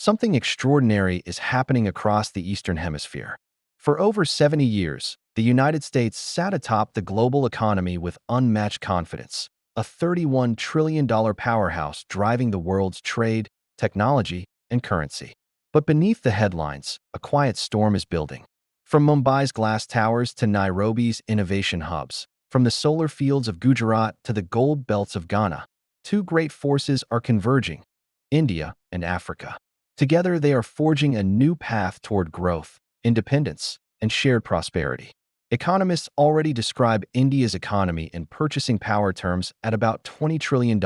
Something extraordinary is happening across the Eastern Hemisphere. For over 70 years, the United States sat atop the global economy with unmatched confidence, a $31 trillion powerhouse driving the world's trade, technology, and currency. But beneath the headlines, a quiet storm is building. From Mumbai's glass towers to Nairobi's innovation hubs, from the solar fields of Gujarat to the gold belts of Ghana, two great forces are converging: India and Africa. Together, they are forging a new path toward growth, independence, and shared prosperity. Economists already describe India's economy in purchasing power terms at about $20 trillion,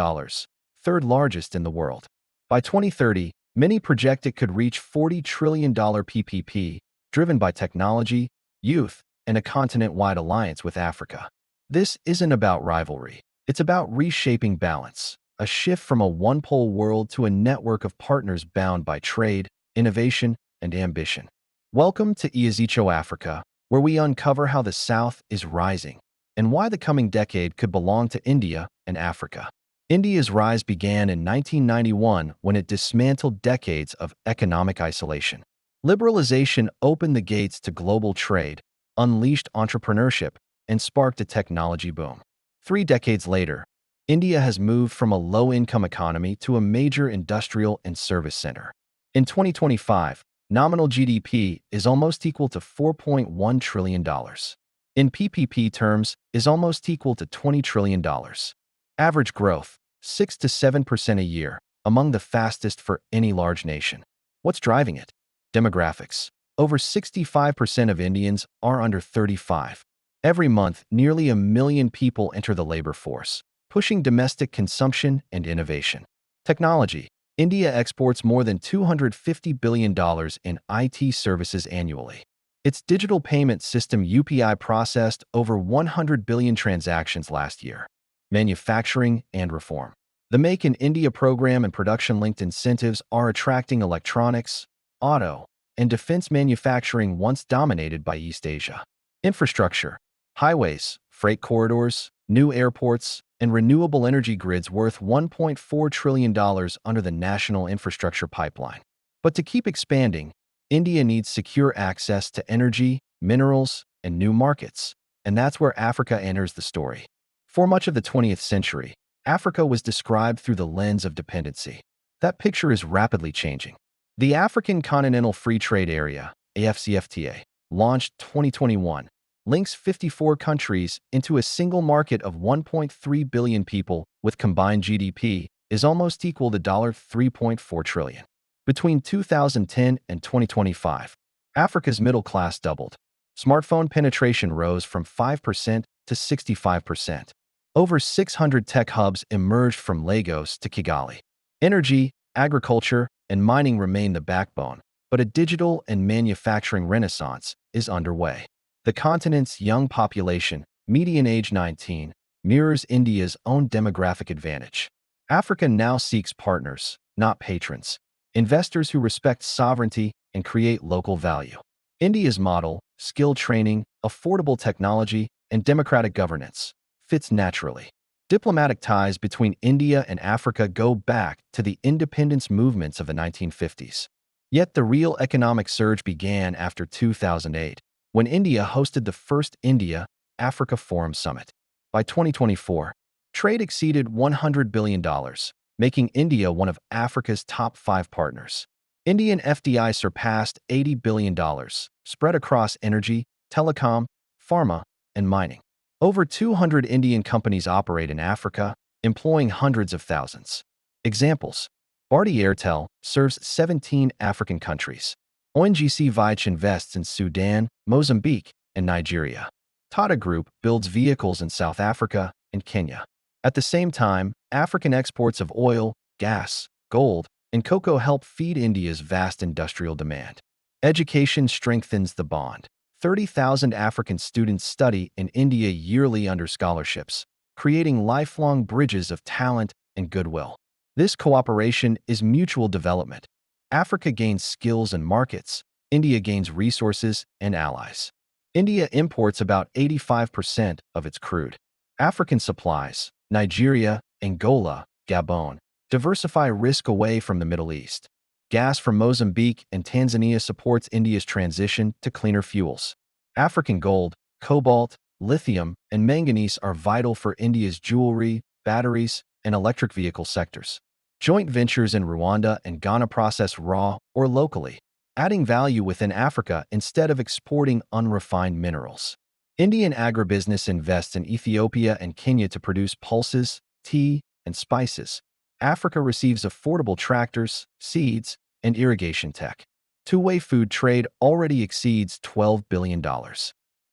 third largest in the world. By 2030, many project it could reach $40 trillion PPP, driven by technology, youth, and a continent-wide alliance with Africa. This isn't about rivalry. It's about reshaping balance, a shift from a one-pole world to a network of partners bound by trade, innovation, and ambition. Welcome to Iazicho Africa, where we uncover how the South is rising and why the coming decade could belong to India and Africa. India's rise began in 1991 when it dismantled decades of economic isolation. Liberalization opened the gates to global trade, unleashed entrepreneurship, and sparked a technology boom. 3 decades later, India has moved from a low-income economy to a major industrial and service center. In 2025, nominal GDP is almost equal to $4.1 trillion. In PPP terms, is almost equal to $20 trillion. Average growth, 6 to 7% a year, among the fastest for any large nation. What's driving it? Demographics. Over 65% of Indians are under 35. Every month, nearly 1 million people enter the labor force, pushing domestic consumption and innovation. Technology. India exports more than $250 billion in IT services annually. Its digital payment system UPI processed over 100 billion transactions last year. Manufacturing and reform. The Make in India program and production-linked incentives are attracting electronics, auto, and defense manufacturing once dominated by East Asia. Infrastructure. Highways, freight corridors, new airports, and renewable energy grids worth $1.4 trillion under the National Infrastructure Pipeline. But to keep expanding, India needs secure access to energy, minerals, and new markets, and that's where Africa enters the story. For much of the 20th century, Africa was described through the lens of dependency. That picture is rapidly changing. The African Continental Free Trade Area, AfCFTA, launched 2021, links 54 countries into a single market of 1.3 billion people with combined GDP is almost equal to $3.4 trillion. Between 2010 and 2025, Africa's middle class doubled. Smartphone penetration rose from 5% to 65%. Over 600 tech hubs emerged from Lagos to Kigali. Energy, agriculture, and mining remain the backbone, but a digital and manufacturing renaissance is underway. The continent's young population, median age 19, mirrors India's own demographic advantage. Africa now seeks partners, not patrons, investors who respect sovereignty and create local value. India's model, skill training, affordable technology, and democratic governance, fits naturally. Diplomatic ties between India and Africa go back to the independence movements of the 1950s. Yet the real economic surge began after 2008, when India hosted the first India-Africa Forum Summit. By 2024, trade exceeded $100 billion, making India one of Africa's top 5 partners. Indian FDI surpassed $80 billion, spread across energy, telecom, pharma, and mining. Over 200 Indian companies operate in Africa, employing hundreds of thousands. Examples: Bharti Airtel serves 17 African countries. ONGC Vich invests in Sudan, Mozambique, and Nigeria. Tata Group builds vehicles in South Africa and Kenya. At the same time, African exports of oil, gas, gold, and cocoa help feed India's vast industrial demand. Education strengthens the bond. 30,000 African students study in India yearly under scholarships, creating lifelong bridges of talent and goodwill. This cooperation is mutual development. Africa gains skills and markets, India gains resources and allies. India imports about 85% of its crude. African supplies, Nigeria, Angola, Gabon, diversify risk away from the Middle East. Gas from Mozambique and Tanzania supports India's transition to cleaner fuels. African gold, cobalt, lithium, and manganese are vital for India's jewelry, batteries, and electric vehicle sectors. Joint ventures in Rwanda and Ghana process raw or locally, adding value within Africa instead of exporting unrefined minerals. Indian agribusiness invests in Ethiopia and Kenya to produce pulses, tea, and spices. Africa receives affordable tractors, seeds, and irrigation tech. Two-way food trade already exceeds $12 billion.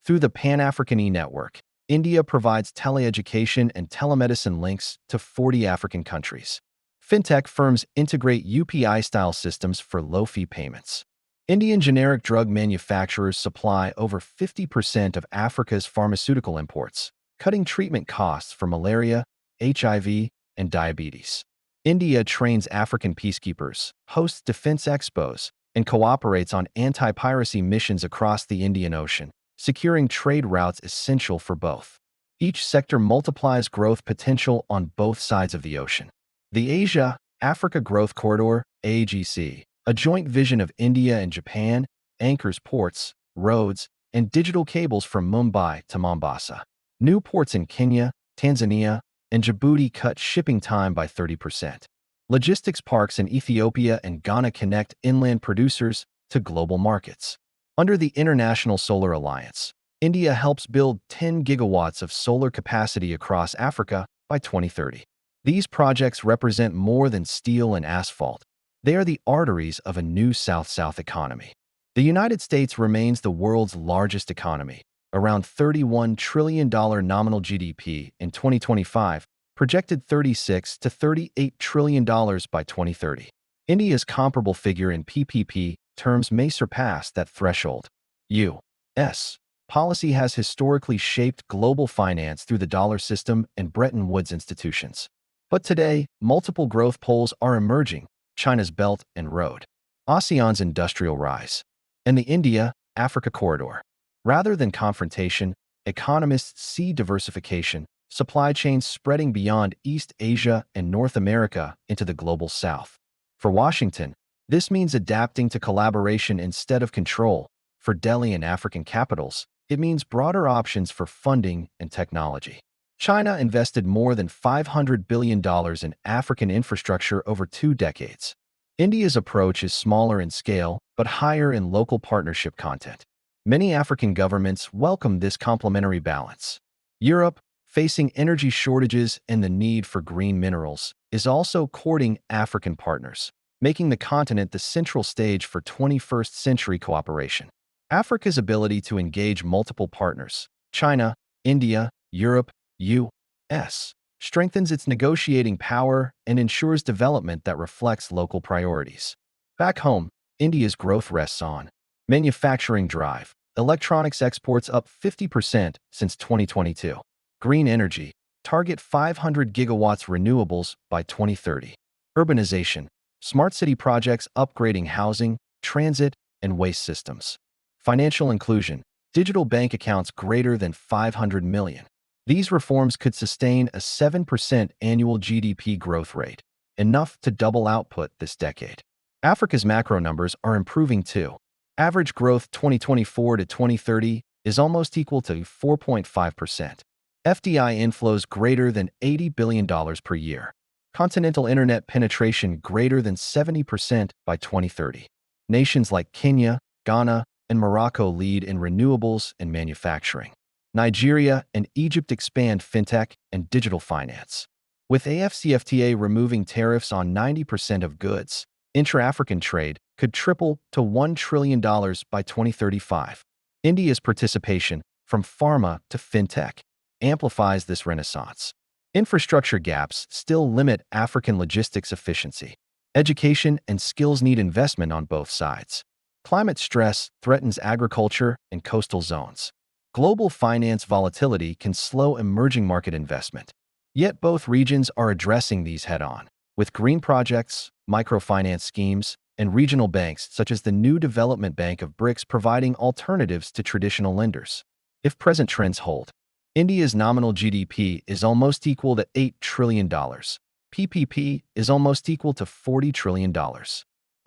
Through the Pan-African E-Network, India provides teleeducation and telemedicine links to 40 African countries. Fintech firms integrate UPI-style systems for low-fee payments. Indian generic drug manufacturers supply over 50% of Africa's pharmaceutical imports, cutting treatment costs for malaria, HIV, and diabetes. India trains African peacekeepers, hosts defense expos, and cooperates on anti-piracy missions across the Indian Ocean, securing trade routes essential for both. Each sector multiplies growth potential on both sides of the ocean. The Asia-Africa Growth Corridor, AGC, a joint vision of India and Japan, anchors ports, roads, and digital cables from Mumbai to Mombasa. New ports in Kenya, Tanzania, and Djibouti cut shipping time by 30%. Logistics parks in Ethiopia and Ghana connect inland producers to global markets. Under the International Solar Alliance, India helps build 10 gigawatts of solar capacity across Africa by 2030. These projects represent more than steel and asphalt. They are the arteries of a new South-South economy. The United States remains the world's largest economy, around $31 trillion nominal GDP in 2025, projected $36 to $38 trillion by 2030. India's comparable figure in PPP terms may surpass that threshold. U.S. policy has historically shaped global finance through the dollar system and Bretton Woods institutions. But today, multiple growth poles are emerging: China's Belt and Road, ASEAN's industrial rise, and the India-Africa corridor. Rather than confrontation, economists see diversification, supply chains spreading beyond East Asia and North America into the global South. For Washington, this means adapting to collaboration instead of control. For Delhi and African capitals, it means broader options for funding and technology. China invested more than $500 billion in African infrastructure over 2 decades. India's approach is smaller in scale, but higher in local partnership content. Many African governments welcome this complementary balance. Europe, facing energy shortages and the need for green minerals, is also courting African partners, making the continent the central stage for 21st century cooperation. Africa's ability to engage multiple partners, China, India, Europe, U.S., strengthens its negotiating power and ensures development that reflects local priorities. Back home, India's growth rests on manufacturing drive. Electronics exports up 50% since 2022. Green energy. Target 500 gigawatts renewables by 2030. Urbanization. Smart city projects upgrading housing, transit, and waste systems. Financial inclusion. Digital bank accounts greater than 500 million. These reforms could sustain a 7% annual GDP growth rate, enough to double output this decade. Africa's macro numbers are improving too. Average growth 2024 to 2030 is almost equal to 4.5%. FDI inflows greater than $80 billion per year. Continental internet penetration greater than 70% by 2030. Nations like Kenya, Ghana, and Morocco lead in renewables and manufacturing. Nigeria and Egypt expand fintech and digital finance. With AfCFTA removing tariffs on 90% of goods, intra-African trade could triple to $1 trillion by 2035. India's participation, from pharma to fintech, amplifies this renaissance. Infrastructure gaps still limit African logistics efficiency. Education and skills need investment on both sides. Climate stress threatens agriculture and coastal zones. Global finance volatility can slow emerging market investment. Yet both regions are addressing these head-on, with green projects, microfinance schemes, and regional banks such as the New Development Bank of BRICS providing alternatives to traditional lenders. If present trends hold, India's nominal GDP is almost equal to $8 trillion. PPP is almost equal to $40 trillion.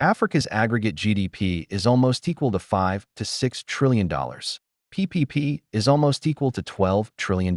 Africa's aggregate GDP is almost equal to $5 to $6 trillion. PPP is almost equal to $12 trillion.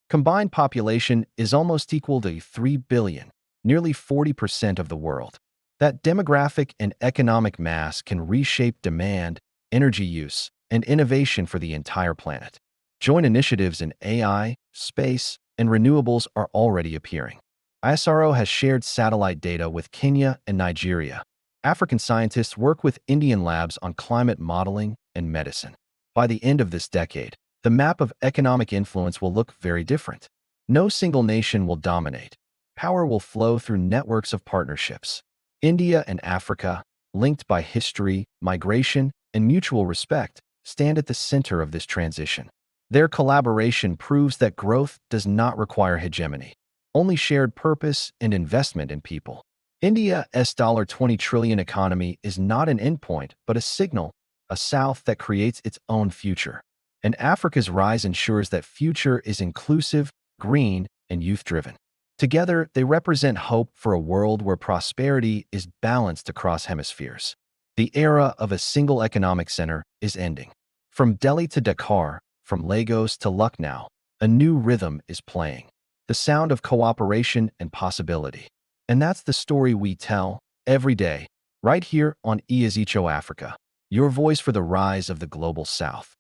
Combined population is almost equal to 3 billion, nearly 40% of the world. That demographic and economic mass can reshape demand, energy use, and innovation for the entire planet. Joint initiatives in AI, space, and renewables are already appearing. ISRO has shared satellite data with Kenya and Nigeria. African scientists work with Indian labs on climate modeling and medicine. By the end of this decade, the map of economic influence will look very different. No single nation will dominate. Power will flow through networks of partnerships. India and Africa, linked by history, migration, and mutual respect, stand at the center of this transition. Their collaboration proves that growth does not require hegemony, only shared purpose and investment in people. India's $20 trillion economy is not an endpoint, but a signal, a South that creates its own future. And Africa's rise ensures that future is inclusive, green, and youth-driven. Together, they represent hope for a world where prosperity is balanced across hemispheres. The era of a single economic center is ending. From Delhi to Dakar, from Lagos to Lucknow, a new rhythm is playing. The sound of cooperation and possibility. And that's the story we tell every day, right here on Echo Africa, your voice for the rise of the global South.